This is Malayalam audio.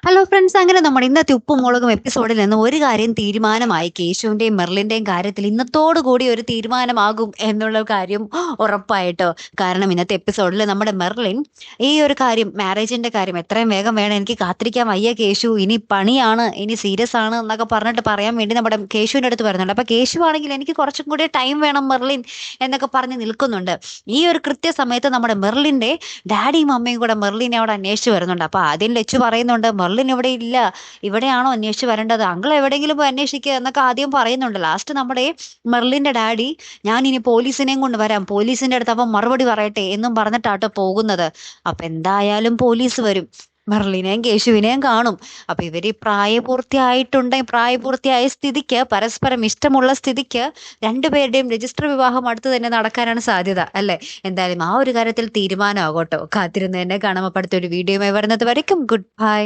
ഹലോ ഫ്രണ്ട്സ്, അങ്ങനെ നമ്മുടെ ഇന്നത്തെ ഉപ്പും മുളകും എപ്പിസോഡിൽ നിന്ന് ഒരു കാര്യം തീരുമാനമായി. കേശുവിന്റെയും മെർലിന്റെയും കാര്യത്തിൽ ഇന്നത്തോടു കൂടി ഒരു തീരുമാനമാകും എന്നുള്ള കാര്യം ഉറപ്പായിട്ടോ. കാരണം ഇന്നത്തെ എപ്പിസോഡിൽ നമ്മുടെ മെർലിൻ ഈ ഒരു കാര്യം, മാരേജിന്റെ കാര്യം എത്രയും വേഗം വേണം, എനിക്ക് കാത്തിരിക്കാൻ വയ്യ കേശു, ഇനി പണിയാണ്, ഇനി സീരിയസ് ആണ് എന്നൊക്കെ പറഞ്ഞിട്ട് പറയാൻ വേണ്ടി നമ്മുടെ കേശുവിന്റെ അടുത്ത് വരുന്നുണ്ട്. അപ്പൊ കേശു ആണെങ്കിൽ എനിക്ക് കുറച്ചും കൂടി ടൈം വേണം മെർലിൻ എന്നൊക്കെ പറഞ്ഞ് നിൽക്കുന്നുണ്ട്. ഈ ഒരു കൃത്യസമയത്ത് നമ്മുടെ മെർലിന്റെ ഡാഡിയും അമ്മയും കൂടെ മെർലിനെ അവിടെ അന്വേഷിച്ച് വരുന്നുണ്ട്. അപ്പൊ ആദ്യം ലച്ചു പറയുന്നുണ്ട്, മെർലിൻ ഇവിടെ ഇല്ല, ഇവിടെയാണോ അന്വേഷിച്ച് വരേണ്ടത്, അങ്കിൾ എവിടെയെങ്കിലും പോയി അന്വേഷിക്കുക എന്നൊക്കെ ആദ്യം പറയുന്നുണ്ട്. ലാസ്റ്റ് നമ്മുടെ മെർലിന്റെ ഡാഡി, ഞാൻ ഇനി പോലീസിനെയും കൊണ്ട് വരാം, പോലീസിന്റെ അടുത്ത് അവൻ മറുപടി പറയട്ടെ എന്നും പറഞ്ഞിട്ടാട്ടോ പോകുന്നത്. അപ്പൊ എന്തായാലും പോലീസ് വരും, മെർലിനെയും കേശുവിനെയും കാണും. അപ്പൊ ഇവര് പ്രായപൂർത്തിയായ സ്ഥിതിക്ക്, പരസ്പരം ഇഷ്ടമുള്ള സ്ഥിതിക്ക് രണ്ടുപേരുടെയും രജിസ്റ്റർ വിവാഹം അടുത്ത് തന്നെ നടക്കാനാണ് സാധ്യത, അല്ലെ? എന്തായാലും ആ ഒരു കാര്യത്തിൽ തീരുമാനമാകട്ടോ. കാത്തിരുന്ന് തന്നെ കാണാം. അടുത്തൊരു വീഡിയോയുമായി വരുന്നത് വരയ്ക്കും ഗുഡ് ബൈ.